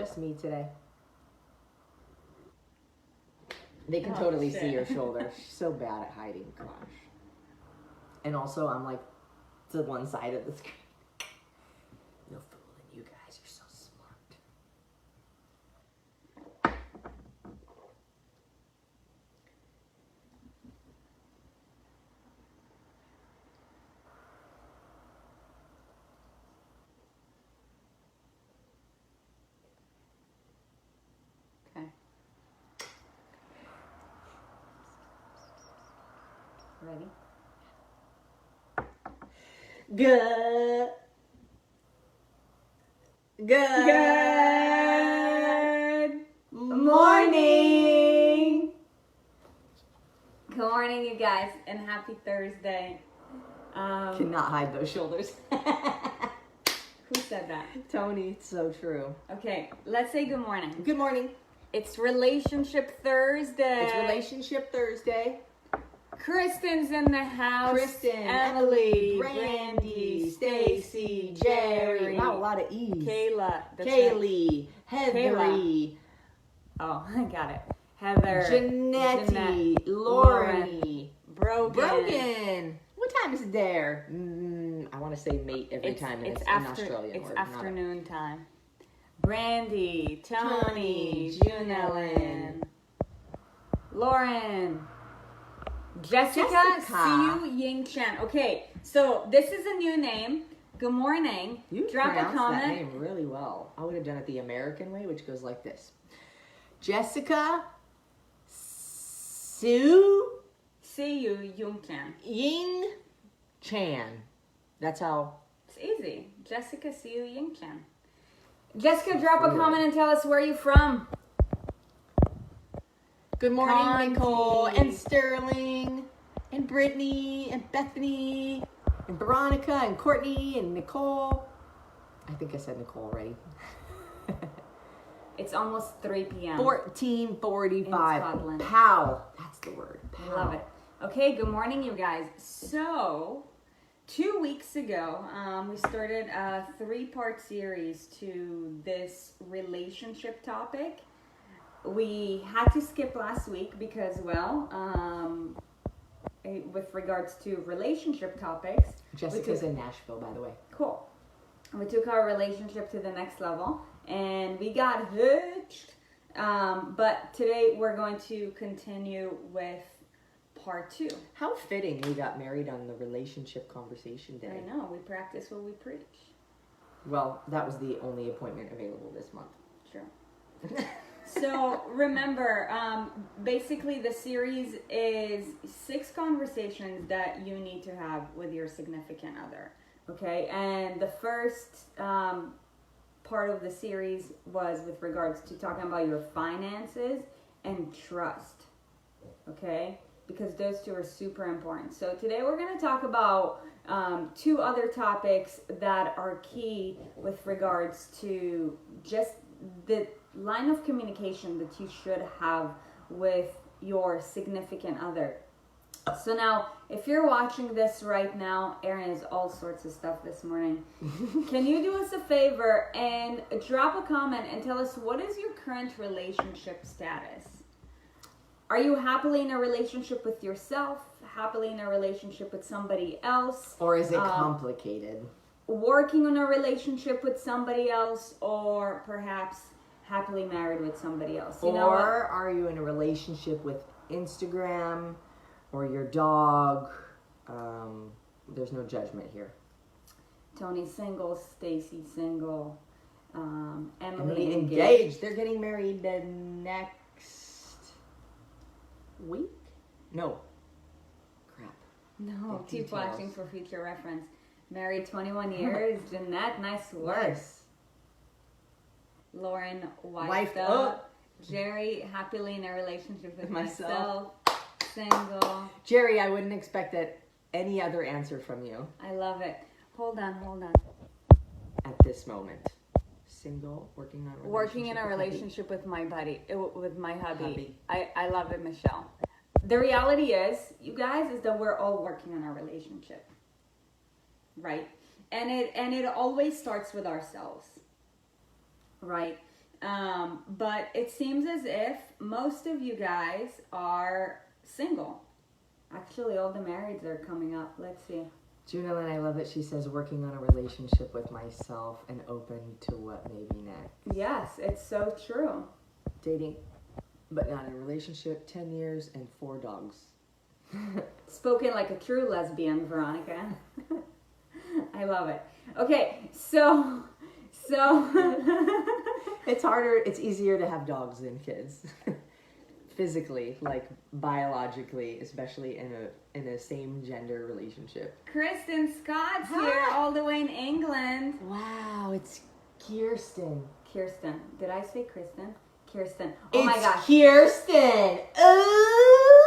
just me today? They can totally see your shoulder. She's so bad at hiding. Gosh. And also, I'm like to one side of the screen. No fooling, you guys. You're so smart. Okay. Ready? Good. Morning. Good morning, you guys, and happy Thursday. Cannot hide those shoulders. Who said that? Tony, it's so true. Okay, let's say good morning. Good morning. It's Relationship Thursday. It's Relationship Thursday. Kristen's in the house. Kristen, Emily, Brandy, Stacy, Jerry. Wow, a lot of E's. Kayla. Kaylee, Heather. Kayla. Oh, I got it. Heather. Jeanette, Lauren. Brogan. What time is it there? I want to say mate every time, and it's an Australian It's word. afternoon time. Brandy, Tony, Junellen, Lauren, Jessica, Siu Ying Chen. Okay, so this is a new name. Good morning. You Drop a pronounced comment. that name really well. I would have done it the American way, which goes like this. Jessica, Siu Ying Chen. Ying Chan. That's how. It's easy. Jessica Siu Ying Chen. Jessica, drop a comment and tell us where you're from. Good morning, Conti. Nicole and Sterling and Brittany and Bethany and Veronica and Courtney and Nicole. I think I said Nicole already. It's almost 3 p.m. 14:45. In Scotland. Pow. That's the word. I love it. Okay, good morning, you guys. So, 2 weeks ago, we started a 3-part series to this relationship topic. We had to skip last week because, with regards to relationship topics. Jessica's in Nashville, by the way. Cool. We took our relationship to the next level and we got hooked. But today we're going to continue with part 2. How fitting we got married on the relationship conversation day. I know, we practice what we preach. Well, that was the only appointment available this month. Sure. So remember, basically the series is 6 conversations that you need to have with your significant other. Okay, and the first part of the series was with regards to talking about your finances and trust. Okay, because those 2 are super important. So today we're going to talk about 2 other topics that are key with regards to just the line of communication that you should have with your significant other. So now, if you're watching this right now, Erin is all sorts of stuff this morning. Can you do us a favor and drop a comment and tell us what is your current relationship status? Are you happily in a relationship with yourself? Happily in a relationship with somebody else? Or is it complicated? Working on a relationship with somebody else, or perhaps happily married with somebody else? You know what? Or are you in a relationship with Instagram or your dog? There's no judgment here. Tony's single, Stacy's single, Emily engaged. They're getting married the next week? No. Crap. No, Get keep details. watching for future reference. Married 21 years. Jeanette, nice work. Nice. Lauren, wifed Wifed up. up. Jerry, happily in a relationship with Myself. myself. Single. Jerry, I wouldn't expect any other answer from you I love it. Hold on. at this moment. Single, working on a relationship. Working in a with hubby. relationship with my buddy, with my hubby. Hubby. I love it, Michelle. The reality is, you guys, is that we're all working on our relationship. Right? And it always starts with ourselves. Right? But it seems as if most of you guys are single. Actually, all the marrieds are coming up. Let's see. Junalyn, I love that she says working on a relationship with myself and open to what may be next. Yes, it's so true. Dating, but not in a relationship, 10 years and 4 dogs. Spoken like a true lesbian, Veronica. I love it. Okay, so It's harder, it's easier to have dogs than kids. Physically, like biologically, especially in a same gender relationship. Kristen Scott's here all the way in England. Wow, it's Kirsten. Kirsten. Did I say Kristen? Kirsten. Oh my gosh. Kirsten. Ooh.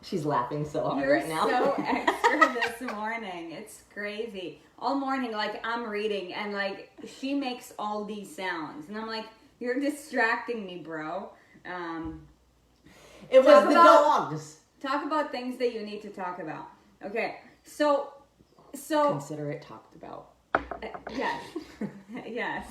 She's laughing so hard You're right now. so extra this morning. It's crazy. All morning, like, I'm reading and, like, she makes all these sounds. And I'm like, you're distracting me, bro. It was the dogs. Talk about things that you need to talk about. Okay, so Consider it talked about. Yes. Yes.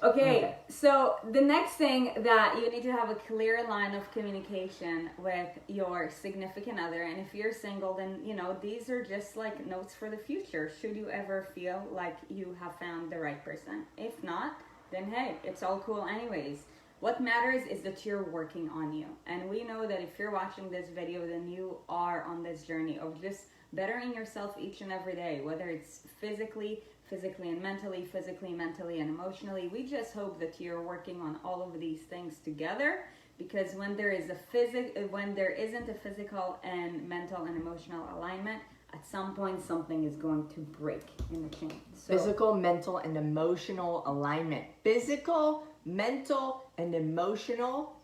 Okay, so the next thing that you need to have a clear line of communication with your significant other. And if you're single, then, you know, these are just like notes for the future. Should you ever feel like you have found the right person? If not, then hey, it's all cool anyways. What matters is that you're working on you. And we know that if you're watching this video, then you are on this journey of just bettering yourself each and every day, whether it's physically and mentally, mentally and emotionally. We just hope that you're working on all of these things together, because when there isn't a physical and mental and emotional alignment, at some point something is going to break in the chain. So, physical, mental, and emotional alignment. Physical, mental, and emotional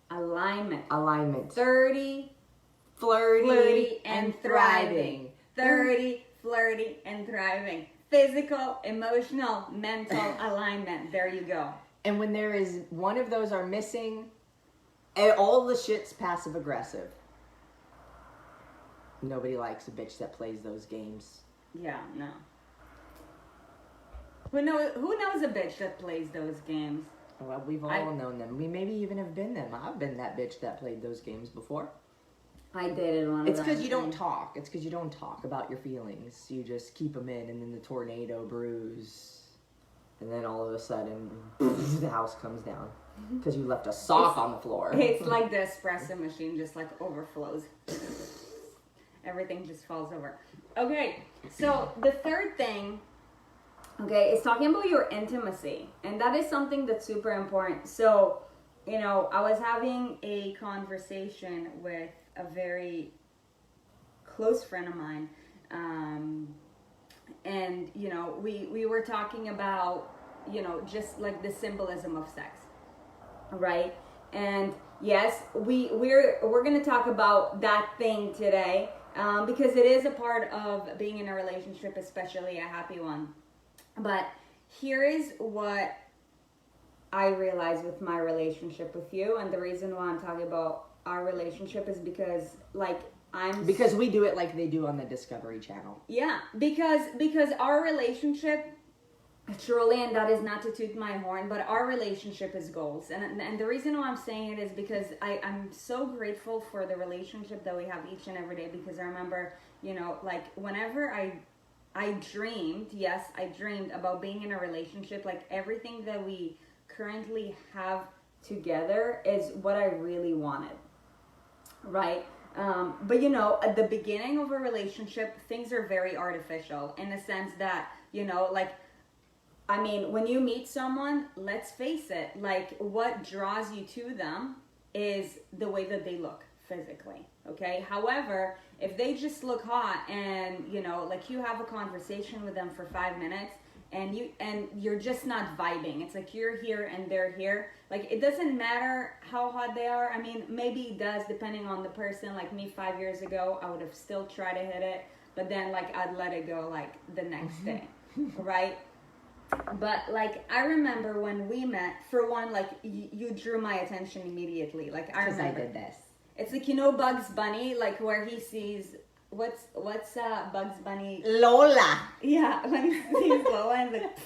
alignment. 30, flirty and thriving. 30, flirty and thriving. Physical, emotional, mental alignment. There you go. And when there is one of those are missing, all the shit's passive aggressive. Nobody likes a bitch that plays those games. Yeah, no. Who knows a bitch that plays those games? Well, we've all known them. We maybe even have been them. I've been that bitch that played those games before. I dated one of them. It's because you don't talk. It's because you don't talk about your feelings. You just keep them in, and then the tornado brews. And then all of a sudden, the house comes down. Because you left a sock on the floor. It's like the espresso machine just like overflows. Everything just falls over. Okay, so the third thing, is talking about your intimacy. And that is something that's super important. So, you know, I was having a conversation with a very close friend of mine. And, you know, we were talking about, you know, just like the symbolism of sex, right? And yes, we're going to talk about that thing today, because it is a part of being in a relationship, especially a happy one. But here is what I realized with my relationship with you, and the reason why I'm talking about our relationship is because, like, because we do it like they do on the Discovery Channel. Yeah, because our relationship, truly, and that is not to toot my horn, but our relationship is goals. And the reason why I'm saying it is because I'm so grateful for the relationship that we have each and every day, because I remember, you know, like, whenever I dreamed about being in a relationship, like, everything that we currently have together is what I really wanted, right? But, you know, at the beginning of a relationship, things are very artificial in the sense that, you know, like, I mean, when you meet someone, let's face it, like, what draws you to them is the way that they look physically, okay? However, if they just look hot and, you know, like, you have a conversation with them for 5 minutes and you're just not vibing. It's like you're here and they're here. Like, it doesn't matter how hot they are. I mean, maybe it does depending on the person. Like me 5 years ago, I would have still tried to hit it, but then, like, I'd let it go, like, the next day, right? But, like, I remember when we met, for one, like, you drew my attention immediately. Like, I remember. Because I did this. It's like, you know, Bugs Bunny, like, where he sees, what's Bugs Bunny? Lola. Yeah, when he sees Lola and like,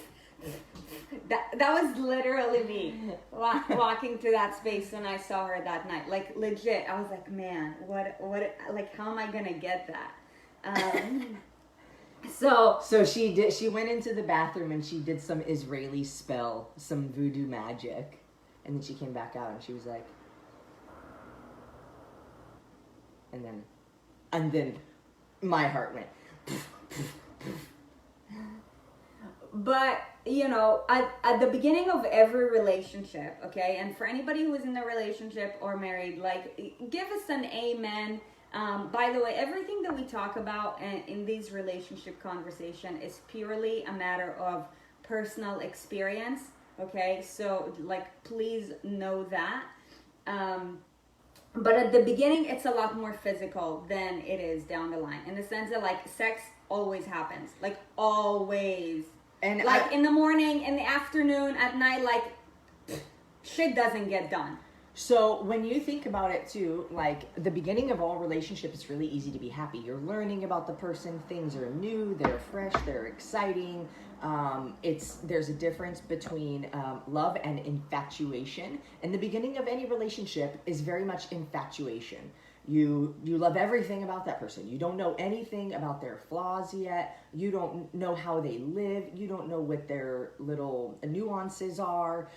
That was literally me walking through that space when I saw her that night. Like legit, I was like, man, what, like, how am I gonna get that? So she went into the bathroom and she did some Israeli spell, some voodoo magic, and then she came back out and she was like, and then my heart went. But, you know, at the beginning of every relationship, okay, and for anybody who is in a relationship or married, like, give us an amen. By the way, everything that we talk about in these relationship conversation is purely a matter of personal experience, okay? So, like, please know that. But at the beginning, it's a lot more physical than it is down the line, in the sense that, like, sex always happens, like, always. And like, in the morning, in the afternoon, at night, like, shit doesn't get done. So when you think about it too, like, the beginning of all relationships, it's really easy to be happy. You're learning about the person. Things are new, they're fresh, they're exciting. There's a difference between love and infatuation. And the beginning of any relationship is very much infatuation. You love everything about that person. You don't know anything about their flaws yet. You don't know how they live. You don't know what their little nuances are.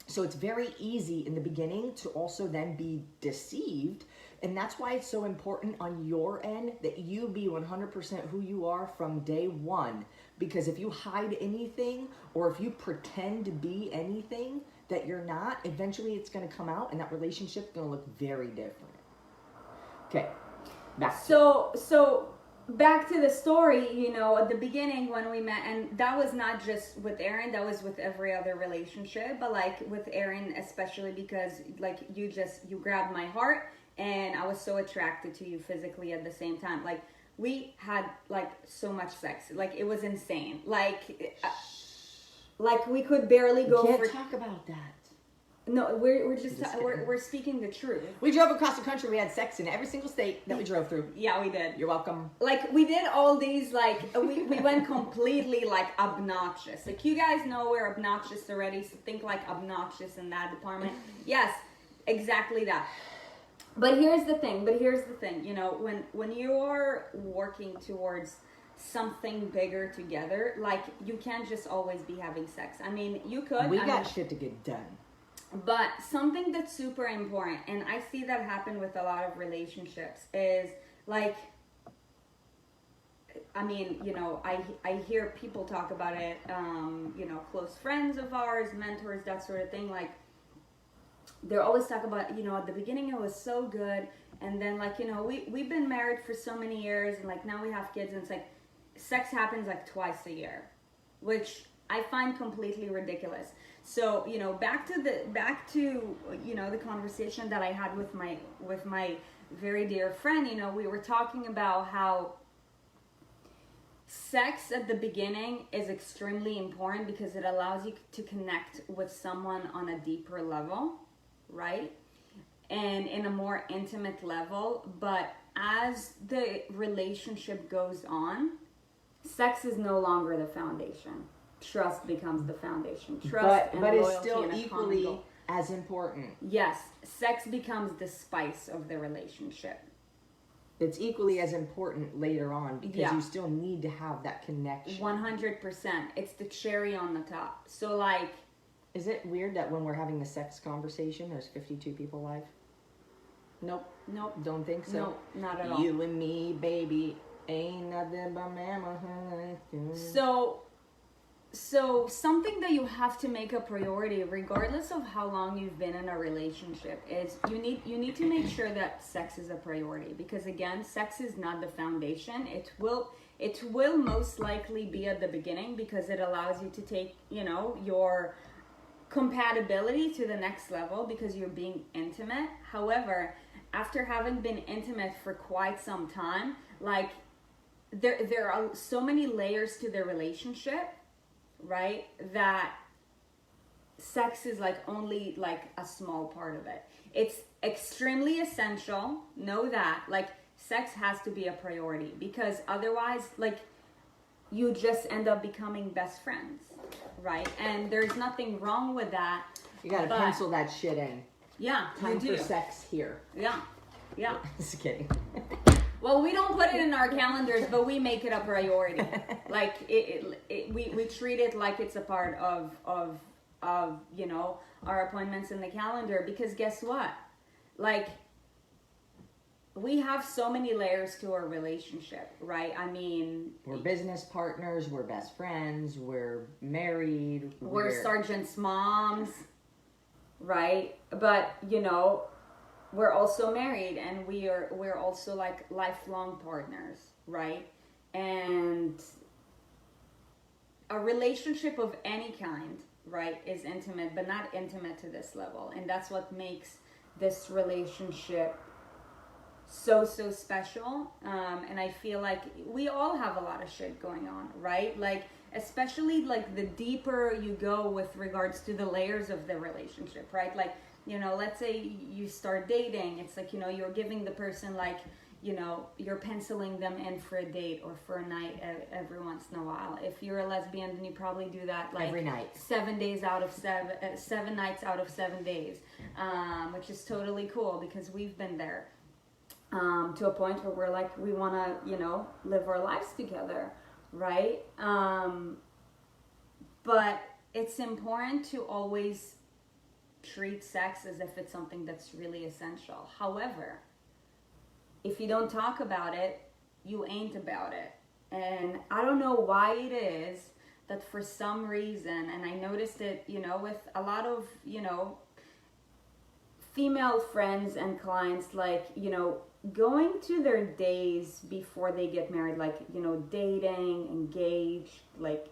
So it's very easy in the beginning to also then be deceived. And that's why it's so important on your end that you be 100% who you are from day one. Because if you hide anything, or if you pretend to be anything that you're not, eventually it's going to come out and that relationship's going to look very different. Okay, back. So back to the story, you know, at the beginning when we met, and that was not just with Erin, that was with every other relationship, but like with Erin especially, because like you grabbed my heart and I was so attracted to you physically at the same time. Like, we had like so much sex, like it was insane. Like we could barely go. We can't talk about that. No, we're speaking the truth. We drove across the country. We had sex in every single state that we drove through. Yeah, we did. You're welcome. Like, we did all these, like, we went completely, like, obnoxious. Like, you guys know we're obnoxious already, so think, like, obnoxious in that department. Yes, exactly that. But here's the thing, you know, when you're working towards something bigger together, like, you can't just always be having sex. I mean, you could. We got shit to get done. But something that's super important, and I see that happen with a lot of relationships, is like, I mean, you know, I hear people talk about it, you know, close friends of ours, mentors, that sort of thing. Like, they're always talk about, you know, at the beginning it was so good, and then, like, you know, we've been married for so many years, and like now we have kids, and it's like sex happens like twice a year, which I find completely ridiculous. So, you know, back to you know, the conversation that I had with my very dear friend. You know, we were talking about how sex at the beginning is extremely important because it allows you to connect with someone on a deeper level, right? And in a more intimate level. But as the relationship goes on, sex is no longer the foundation. Trust becomes the foundation. Trust and loyalty, it's still and equally as important. Yes, sex becomes the spice of the relationship. It's equally as important later on because you still need to have that connection. 100%. It's the cherry on the top. So, like, is it weird that when we're having the sex conversation, there's 52 people live? Nope. Don't think so. Nope, not at all. You and me, baby, ain't nothing but mama. So something that you have to make a priority, regardless of how long you've been in a relationship, is you need to make sure that sex is a priority. Because again, sex is not the foundation. It will most likely be at the beginning because it allows you to take, you know, your compatibility to the next level because you're being intimate. However, after having been intimate for quite some time, like there are so many layers to the relationship, right, that sex is like only like a small part of it. It's extremely essential. Know that, like, sex has to be a priority because otherwise, like, you just end up becoming best friends, right? And there's nothing wrong with that. You gotta pencil that shit in. Yeah, Time for sex here. Yeah. Just kidding. Well, we don't put it in our calendars, but we make it a priority. Like we treat it like it's a part of you know, our appointments in the calendar, because guess what? Like, we have so many layers to our relationship, right? I mean, we're business partners, we're best friends, we're married, we're sergeant's moms, right? But, you know, we're also married, and we're also like lifelong partners, right? And a relationship of any kind, right, is intimate, but not intimate to this level. And that's what makes this relationship so special. And I feel like we all have a lot of shit going on, right? Like, especially like the deeper you go with regards to the layers of the relationship, right? Like, you know, let's say you start dating, it's like, you know, you're giving the person, like, you know, you're penciling them in for a date or for a night every once in a while. If you're a lesbian, then you probably do that like every night, 7 nights out of 7 days, which is totally cool, because we've been there to a point where we're like, we want to, you know, live our lives together, right? But it's important to always treat sex as if it's something that's really essential. However, if you don't talk about it, you ain't about it. And I don't know why it is that for some reason, and I noticed it, you know, with a lot of, you know, female friends and clients, like, you know, going to their days before they get married, like, you know, dating, engaged, like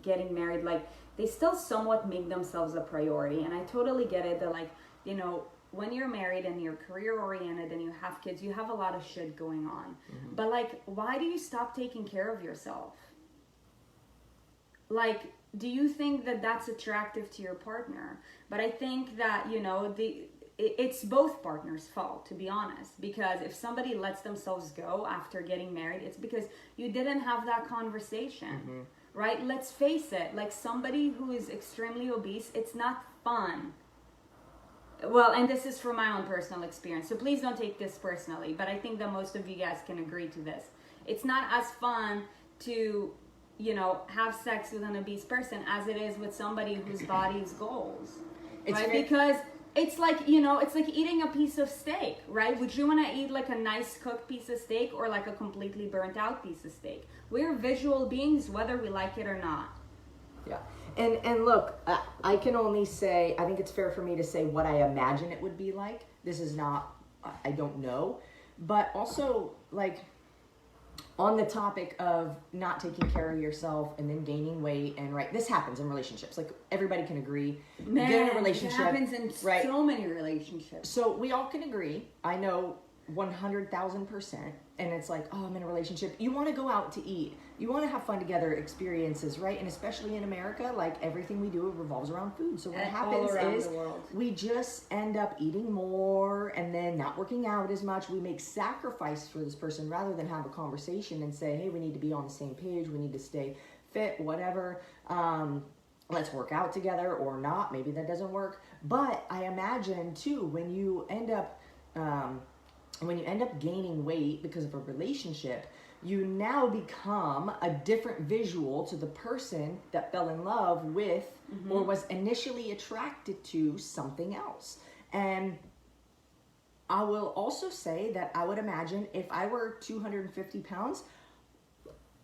getting married, like they still somewhat make themselves a priority. And I totally get it that, like, you know, when you're married and you're career oriented and you have kids, you have a lot of shit going on. Mm-hmm. But like, why do you stop taking care of yourself? Like, do you think that that's attractive to your partner? But I think that, you know, it's both partners' fault, to be honest, because if somebody lets themselves go after getting married, it's because you didn't have that conversation. Mm-hmm. Right? Let's face it, like somebody who is extremely obese, it's not fun. Well, and this is from my own personal experience, so please don't take this personally, but I think that most of you guys can agree to this. It's not as fun to, you know, have sex with an obese person as it is with somebody whose body's goals, right? Because it's like, you know, it's like eating a piece of steak, right? Would you want to eat like a nice cooked piece of steak or like a completely burnt out piece of steak? We're visual beings, whether we like it or not. Yeah. And look, I can only say, I think it's fair for me to say what I imagine it would be like. This is not, I don't know. But also, like, on the topic of not taking care of yourself and then gaining weight, and right, this happens in relationships. Like, everybody can agree. Man, get in a relationship, it happens in right? So many relationships. So we all can agree. I know 100,000%. And it's like, oh, I'm in a relationship. You want to go out to eat. You want to have fun together, experiences, right? And especially in America, like everything we do revolves around food. So what happens is we just end up eating more and then not working out as much. We make sacrifice for this person rather than have a conversation and say, hey, we need to be on the same page. We need to stay fit, whatever. Let's work out together or not. Maybe that doesn't work. But I imagine too, when you end up gaining weight because of a relationship, you now become a different visual to the person that fell in love with mm-hmm. or was initially attracted to something else. And I will also say that I would imagine if I were 250 pounds,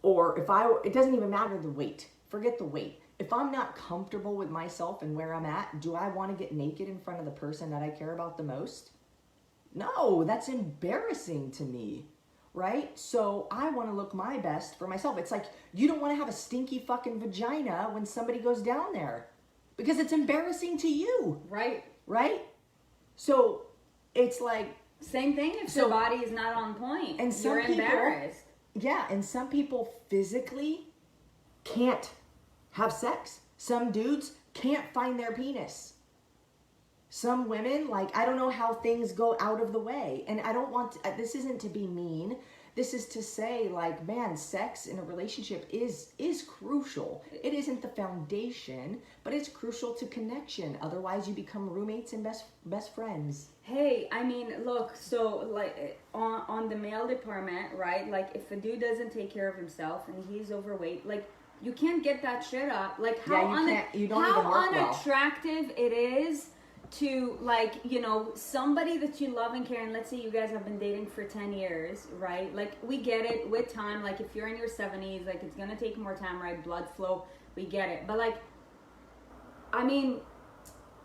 or it doesn't even matter the weight, forget the weight. If I'm not comfortable with myself and where I'm at, do I want to get naked in front of the person that I care about the most? No, that's embarrassing to me, right? So I want to look my best for myself. It's like, you don't want to have a stinky fucking vagina when somebody goes down there because it's embarrassing to you. Right. Right? So it's like... Same thing if the body is not on point. And you're embarrassed. Yeah, and some people physically can't have sex. Some dudes can't find their penis. Some women, like, I don't know how things go out of the way. And I don't want to, this isn't to be mean. This is to say, like, man, sex in a relationship is crucial. It isn't the foundation, but it's crucial to connection. Otherwise, you become roommates and best friends. Hey, I mean, look, so like on the male department, right? Like if a dude doesn't take care of himself and he's overweight, like you can't get that shit up. Like how unattractive it is to, like, you know, somebody that you love and care, and let's say you guys have been dating for 10 years, right? Like we get it with time, like if you're in your 70s, like it's gonna take more time, right? Blood flow, we get it. But like, I mean,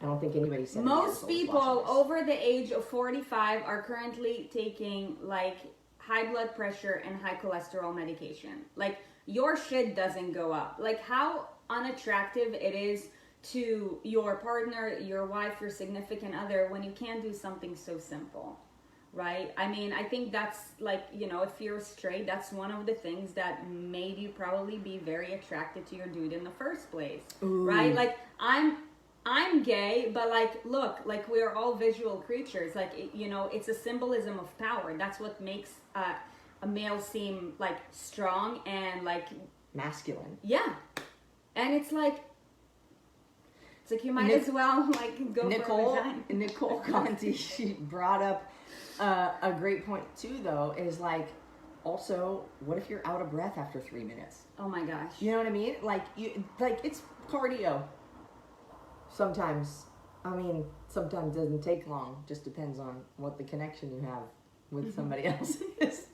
I don't think anybody said most people over the age of 45 are currently taking like high blood pressure and high cholesterol medication. Like your shit doesn't go up. Like how unattractive it is to your partner, your wife, your significant other when you can't do something so simple, right? I mean, I think that's like, you know, if you're straight, that's one of the things that made you probably be very attracted to your dude in the first place. Ooh. Right? Like I'm gay, but like, look, like we're all visual creatures. Like, you know, it's a symbolism of power. That's what makes a male seem like strong and like masculine. Yeah. And it's like you might as well like go for a vagina. Nicole Conti, she brought up a great point too, though, is like, also, what if you're out of breath after 3 minutes? Oh my gosh. You know what I mean? Like it's cardio. Sometimes, I mean, sometimes it doesn't take long. Just depends on what the connection you have with somebody else is.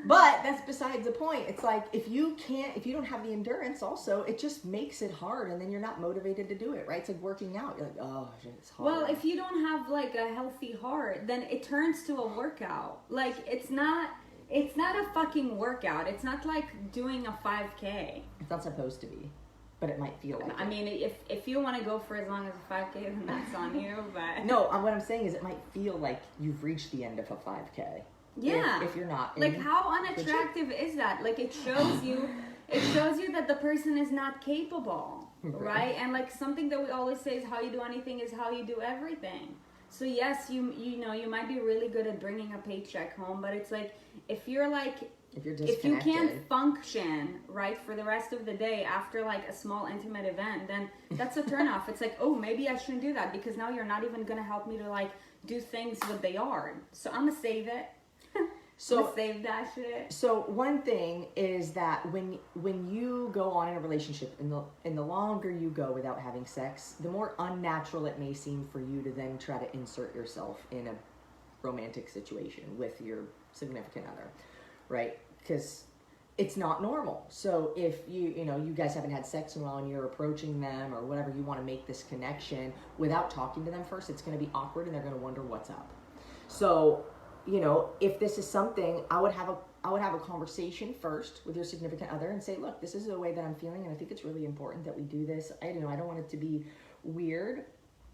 But that's besides the point. It's like, if you don't have the endurance also, it just makes it hard, and then you're not motivated to do it, right? It's like working out. You're like, oh, shit, it's hard. Well, if you don't have like a healthy heart, then it turns to a workout. Like, it's not a fucking workout. It's not like doing a 5K. It's not supposed to be. But it might feel like I mean, if you want to go for as long as a 5K, then that's on you, but... No, what I'm saying is it might feel like you've reached the end of a 5K. Yeah. If you're not... Like, how unattractive is that? Like, it shows you that the person is not capable, right? And, like, something that we always say is how you do anything is how you do everything. So, yes, you know, you might be really good at bringing a paycheck home, but it's like, if you're, like... If you can't function, right, for the rest of the day after, like, a small intimate event, then that's a turnoff. It's like, oh, maybe I shouldn't do that because now you're not even going to help me to, like, do things with the yard. So I'm going to save it. So save that shit. So one thing is that when you go on in a relationship, and the longer you go without having sex, the more unnatural it may seem for you to then try to insert yourself in a romantic situation with your significant other. Right? Because it's not normal. So if you guys haven't had sex in a while and you're approaching them or whatever, you want to make this connection without talking to them first, it's going to be awkward and they're going to wonder what's up. So, you know, if this is something, I would have a conversation first with your significant other and say, look, this is the way that I'm feeling, and I think it's really important that we do this. I don't want it to be weird.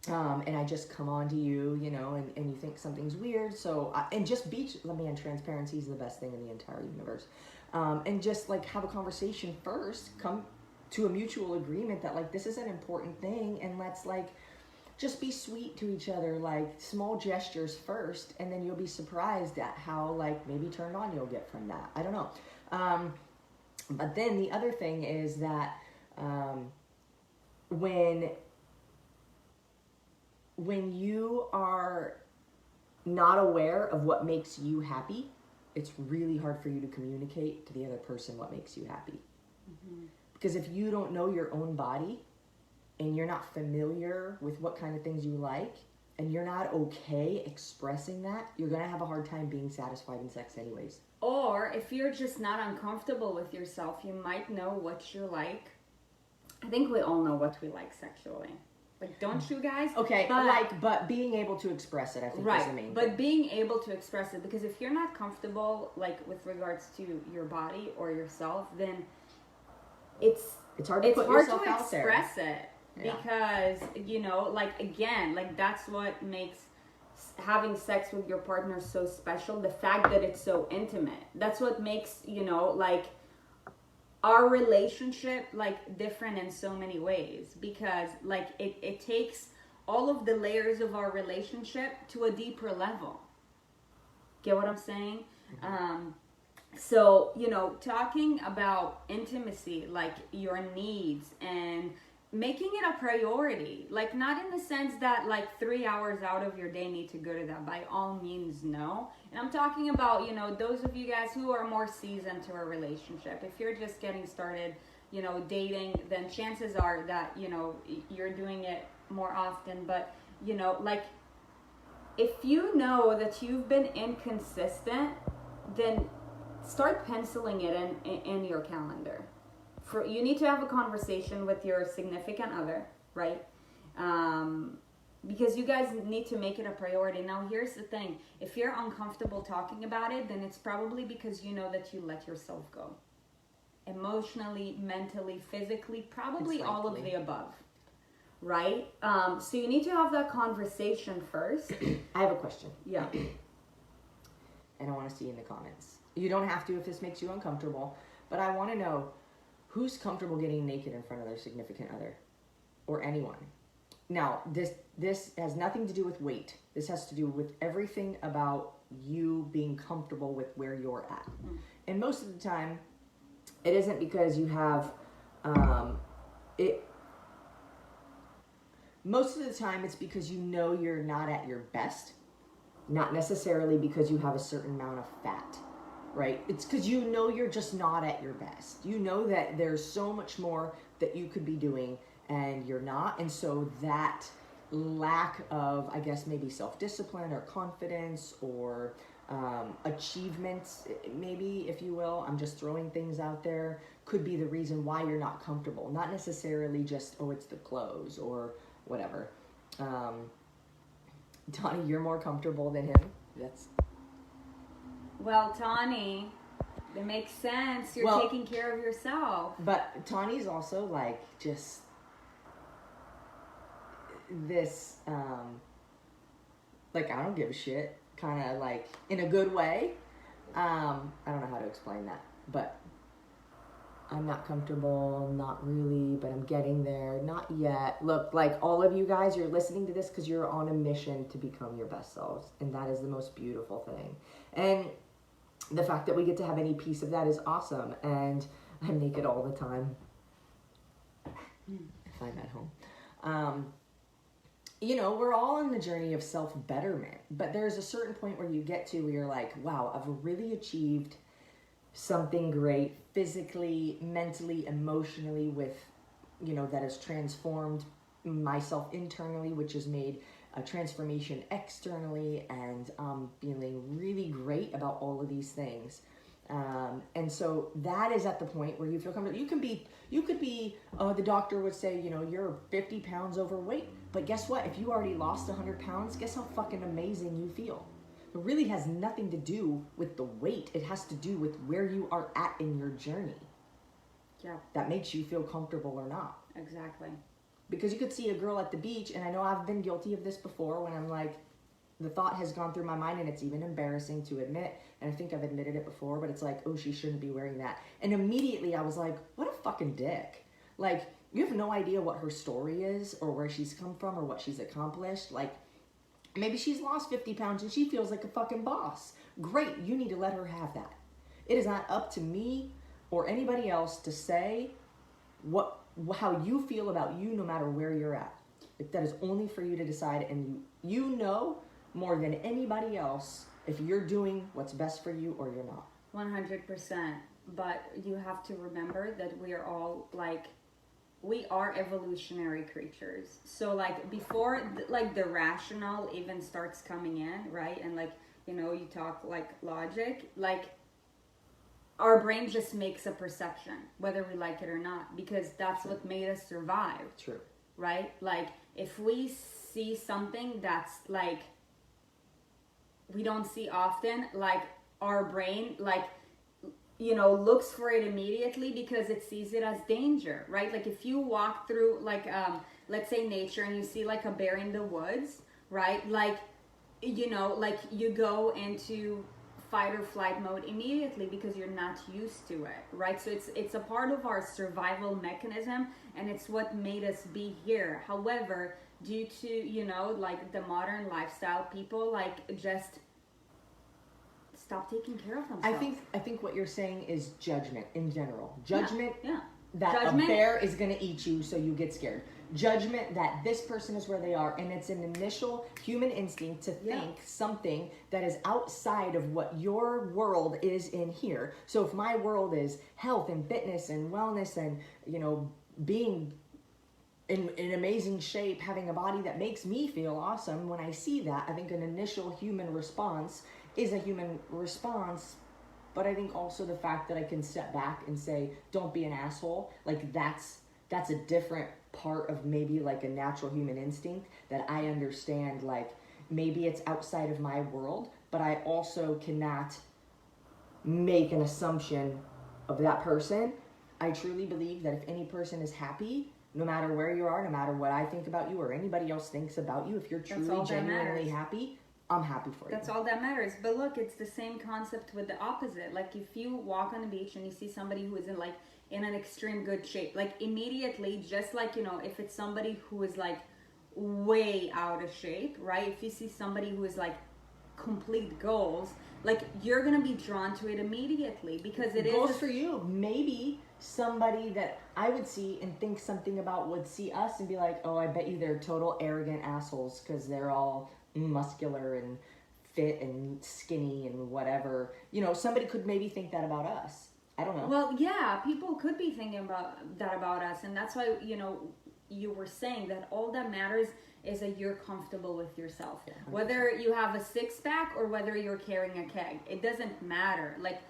And I just come on to you, you know, and you think something's weird. So, and just transparency is the best thing in the entire universe. And just like have a conversation first, come to a mutual agreement that like, this is an important thing. And let's like, just be sweet to each other, like small gestures first. And then you'll be surprised at how like maybe turned on you'll get from that. I don't know. But then the other thing is that, when you are not aware of what makes you happy, it's really hard for you to communicate to the other person what makes you happy. Mm-hmm. Because if you don't know your own body and you're not familiar with what kind of things you like and you're not okay expressing that, you're going to have a hard time being satisfied in sex anyways. Or if you're just not uncomfortable with yourself, you might know what you like. I think we all know what we like sexually. Like, don't you guys? Okay, but being able to express it, I think, is the main thing. But being able to express it, because if you're not comfortable, like, with regards to your body or yourself, then it's hard to express it. Yeah. Because, you know, like, again, like, that's what makes having sex with your partner so special. The fact that it's so intimate. That's what makes, you know, like, our relationship like different in so many ways, because like it takes all of the layers of our relationship to a deeper level. Get what I'm saying? So, you know, talking about intimacy, like your needs, and making it a priority, like not in the sense that like 3 hours out of your day need to go to that. By all means, no. And I'm talking about, you know, those of you guys who are more seasoned to a relationship. If you're just getting started, you know, dating, then chances are that, you know, you're doing it more often. But, you know, like if you know that you've been inconsistent, then start penciling it in your calendar. You need to have a conversation with your significant other, right? Because you guys need to make it a priority. Now, here's the thing. If you're uncomfortable talking about it, then it's probably because you know that you let yourself go. Emotionally, mentally, physically, probably all of the above, right? So you need to have that conversation first. I have a question. Yeah. And I want to see in the comments. You don't have to if this makes you uncomfortable, but I want to know who's comfortable getting naked in front of their significant other or anyone. Now, this has nothing to do with weight. This has to do with everything about you being comfortable with where you're at. And most of the time, it isn't because you have most of the time it's because you know you're not at your best, not necessarily because you have a certain amount of fat. Right? It's because you know you're just not at your best. You know that there's so much more that you could be doing and you're not. And so that lack of, I guess, maybe self-discipline or confidence or achievements, maybe, if you will, I'm just throwing things out there, could be the reason why you're not comfortable. Not necessarily just, oh, it's the clothes or whatever. Donnie, you're more comfortable than him. Well, Tawny, it makes sense. You're taking care of yourself. But Tawny's also like just this, like I don't give a shit, kind of like in a good way. I don't know how to explain that, but I'm not comfortable, not really, but I'm getting there, not yet. Look, like all of you guys, you're listening to this because you're on a mission to become your best selves, and that is the most beautiful thing. And the fact that we get to have any piece of that is awesome. And I'm naked all the time. If I'm at home. You know, we're all on the journey of self-betterment. But there's a certain point where you get to where you're like, wow, I've really achieved something great physically, mentally, emotionally with, you know, that has transformed myself internally, which has made a transformation externally, and feeling really great about all of these things. And so that is at the point where you feel comfortable. You could be, the doctor would say, you know, you're 50 pounds overweight, but guess what? If you already lost 100 pounds, guess how fucking amazing you feel. It really has nothing to do with the weight. It has to do with where you are at in your journey. Yeah. That makes you feel comfortable or not. Exactly. Because you could see a girl at the beach, and I know I've been guilty of this before when I'm like, the thought has gone through my mind, and it's even embarrassing to admit, and I think I've admitted it before, but it's like, oh, she shouldn't be wearing that. And immediately I was like, what a fucking dick. Like, you have no idea what her story is or where she's come from or what she's accomplished. Like, maybe she's lost 50 pounds and she feels like a fucking boss. Great, you need to let her have that. It is not up to me or anybody else to say how you feel about you no matter where you're at. That is only for you to decide, and you know more than anybody else if you're doing what's best for you or you're not. 100%. But you have to remember that we are all like, we are evolutionary creatures. So like before like the rational even starts coming in, right? And like, you know, you talk like logic, like our brain just makes a perception, whether we like it or not, because that's what made us survive. True. Right? Like if we see something that's like we don't see often, like our brain like, you know, looks for it immediately because it sees it as danger, right? Like if you walk through like let's say nature and you see like a bear in the woods, right? Like, you know, like you go into fight or flight mode immediately because you're not used to it, right? So it's a part of our survival mechanism, and it's what made us be here. However, due to, you know, like the modern lifestyle, people like just stop taking care of themselves. I think what you're saying is judgment in general. Judgment, Yeah. that Judgment. a bear is going to eat you, so you get scared. Judgment that this person is where they are, and it's an initial human instinct to think something that is outside of what your world is in here. So if my world is health and fitness and wellness and, you know, being in amazing shape, having a body that makes me feel awesome, when I see that, I think an initial human response is a human response. But I think also the fact that I can step back and say, don't be an asshole, like that's a different part of maybe like a natural human instinct that I understand. Like maybe it's outside of my world, but I also cannot make an assumption of that person. I truly believe that if any person is happy, no matter where you are, no matter what I think about you or anybody else thinks about you, if you're truly genuinely happy, I'm happy for you. That's all that matters. But look, it's the same concept with the opposite. Like if you walk on the beach and you see somebody who isn't like in an extreme good shape, like immediately, just like, you know, if it's somebody who is like way out of shape, right? If you see somebody who is like complete goals, like you're gonna be drawn to it immediately because it goals for you. Maybe somebody that I would see and think something about would see us and be like, oh, I bet you they're total arrogant assholes because they're all muscular and fit and skinny and whatever. You know, somebody could maybe think that about us. I don't know. Well, yeah, people could be thinking about that about us, and that's why, you know, you were saying that all that matters is that you're comfortable with yourself. Yeah, whether you have a six-pack or whether you're carrying a keg, it doesn't matter. Like,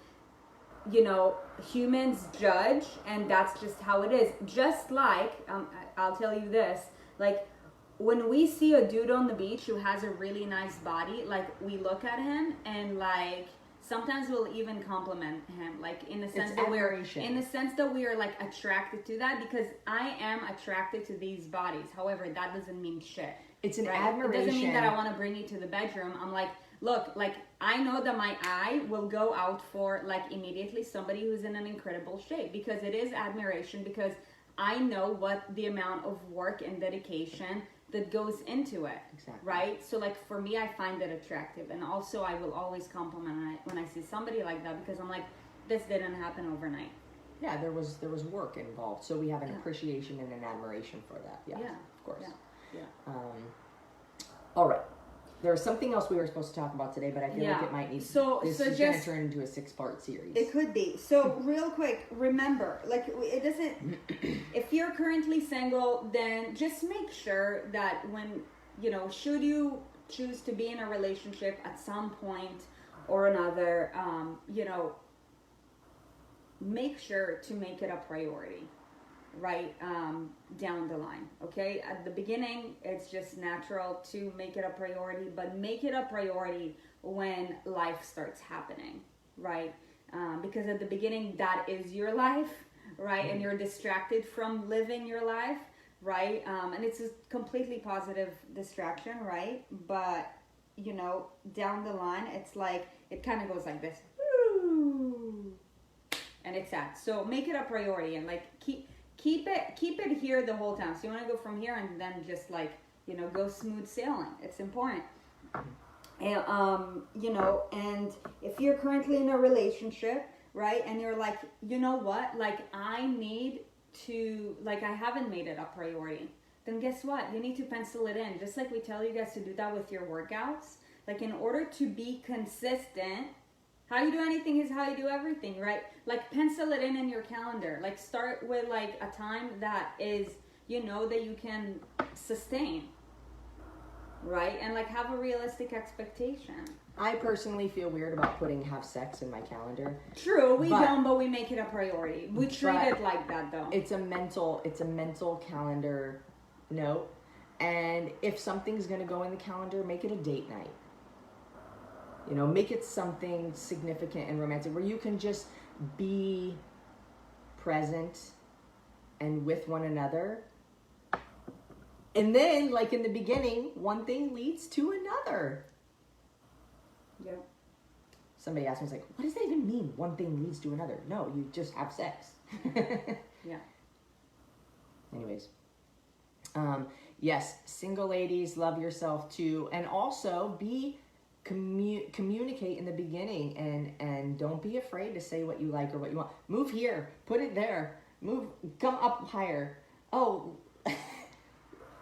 you know, humans judge, and that's just how it is. Just like, I'll tell you this, like, when we see a dude on the beach who has a really nice body, like, we look at him and, like, sometimes we'll even compliment him, like, in the sense that we are like attracted to that, because I am attracted to these bodies. However, that doesn't mean shit. It's an admiration. It doesn't mean that I want to bring you to the bedroom. I'm like, look, like, I know that my eye will go out for, like, immediately somebody who's in an incredible shape, because it is admiration, because I know what the amount of work and dedication that goes into it. Exactly. Right? So, like, for me, I find it attractive. And also, I will always compliment when I see somebody like that, because I'm like, this didn't happen overnight. Yeah, there was work involved. So we have an appreciation and an admiration for that. Yeah, of course. Yeah. All right. There's something else we were supposed to talk about today, but I feel like it might need this is going to turn into a 6-part series. It could be. So real quick, remember, like, it doesn't, if you're currently single, then just make sure that when, you know, should you choose to be in a relationship at some point or another, you know, make sure to make it a priority. Right down the line, okay? At the beginning, it's just natural to make it a priority, but make it a priority when life starts happening, right? Because at the beginning, that is your life, right? And you're distracted from living your life, right? And it's a completely positive distraction, right? But, you know, down the line, it's like, it kind of goes like this. And it's sad. So make it a priority and, like, keep it here the whole time. So you want to go from here and then just, like, you know, go smooth sailing. It's important. And, you know, and if you're currently in a relationship, right, and you're like, you know what, like, I need to, like, I haven't made it a priority, then guess what? You need to pencil it in. Just like we tell you guys to do that with your workouts. Like, in order to be consistent, how you do anything is how you do everything, right? Like, pencil it in your calendar. Like, start with, like, a time that is, you know, that you can sustain, right? And, like, have a realistic expectation. I personally feel weird about putting have sex in my calendar. True, we don't, but we make it a priority. We treat it like that, though. It's a mental calendar note. And if something's going to go in the calendar, make it a date night. You know, make it something significant and romantic where you can just be present and with one another. And then, like in the beginning, one thing leads to another. Yep. Somebody asked me, like, what does that even mean? One thing leads to another. No, you just have sex. Yeah. Anyways. yes, single ladies, love yourself too. And also communicate in the beginning, and don't be afraid to say what you like or what you want. Move here, put it there, come up higher. Oh,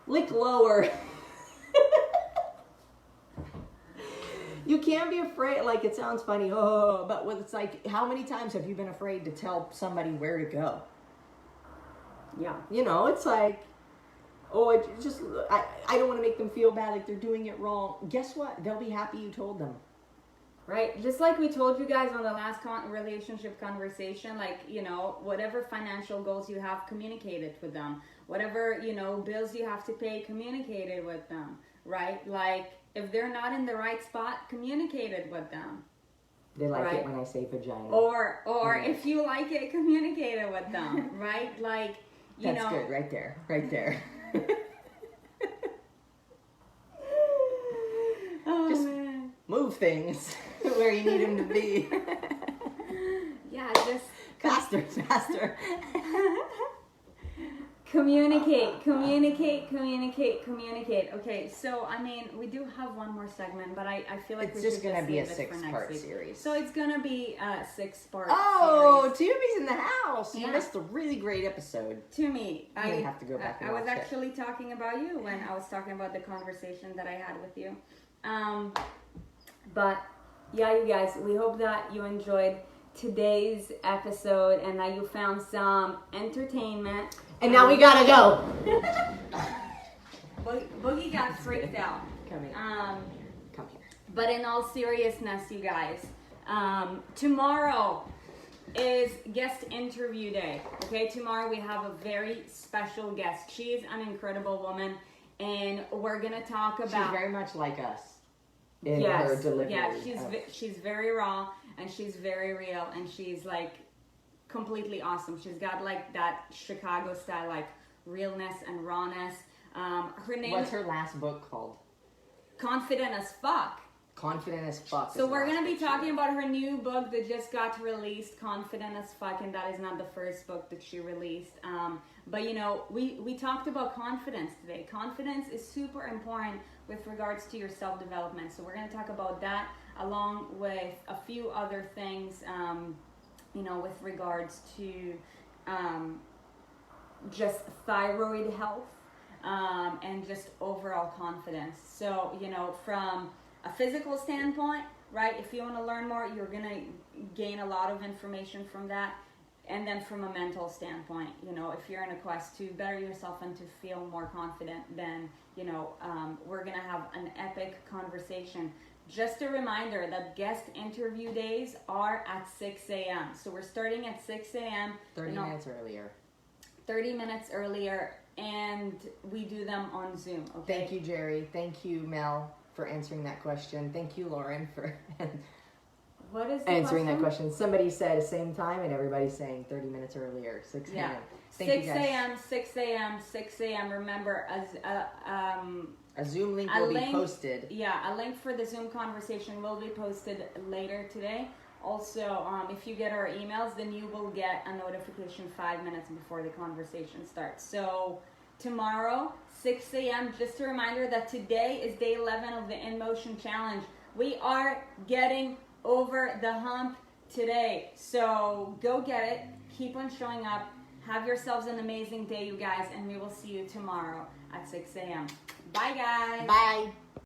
lick lower. You can't be afraid. Like, it sounds funny, but it's like, how many times have you been afraid to tell somebody where to go? Yeah. You know, it's like, I don't want to make them feel bad, like they're doing it wrong. Guess what? They'll be happy you told them. Right? Just like we told you guys on the last relationship conversation, like, you know, whatever financial goals you have, communicate it with them. Whatever, you know, bills you have to pay, communicate it with them. Right? Like, if they're not in the right spot, communicate it with them. They like it when I say vagina. Or if you like it, communicate it with them. Right? Like, you That's know. good, right there. Right there. Oh, just man. move things where you need them to be. Yeah, just faster. communicate. Okay, so I mean, we do have one more segment, but I feel like it's just gonna be a 6-part series. So it's gonna be a 6-part series. series. Tumi's in the house. Yeah. You missed a really great episode. Tumi, I have to go back and I was watch it. actually talking about you when I was talking about the conversation that I had with you. But yeah, you guys, we hope that you enjoyed today's episode and that you found some entertainment. And now we gotta go. Boogie got freaked out. Come here. Come here. But in all seriousness, you guys, tomorrow is guest interview day. Okay, tomorrow we have a very special guest. She is an incredible woman, and we're gonna talk about. She's very much like us in her delivery. Yeah, she's very raw and she's very real, and she's like completely awesome. She's got like that Chicago style, like realness and rawness. Her name. What's her last book called? Confident as Fuck. Confident as Fuck. So we're going to be talking about her new book that just got released, Confident as Fuck, and that is not the first book that she released. But, you know, we talked about confidence today. Confidence is super important with regards to your self-development. So we're going to talk about that along with a few other things, you know, with regards to just thyroid health and just overall confidence. So, you know, from a physical standpoint, right? If you want to learn more, you're going to gain a lot of information from that. And then from a mental standpoint, you know, if you're in a quest to better yourself and to feel more confident, then, you know, we're going to have an epic conversation. Just a reminder that guest interview days are at 6 a.m. So we're starting at 6 a.m. 30 minutes earlier. 30 minutes earlier, and we do them on Zoom. Okay? Thank you, Jerry. Thank you, Mel, for answering that question. Thank you, Lauren, for what is the answering that question? question. Somebody said same time, and everybody's saying 30 minutes earlier, 6 a.m. Yeah. Thank 6 you guys. a.m., 6 a.m., 6 a.m. Remember, a Zoom link will be posted. Yeah, a link for the Zoom conversation will be posted later today. Also, if you get our emails, then you will get a notification 5 minutes before the conversation starts. So tomorrow, 6 a.m., just a reminder that today is day 11 of the In Motion Challenge. We are getting over the hump today. So go get it. Keep on showing up. Have yourselves an amazing day, you guys, and we will see you tomorrow at 6 a.m. Bye, guys. Bye.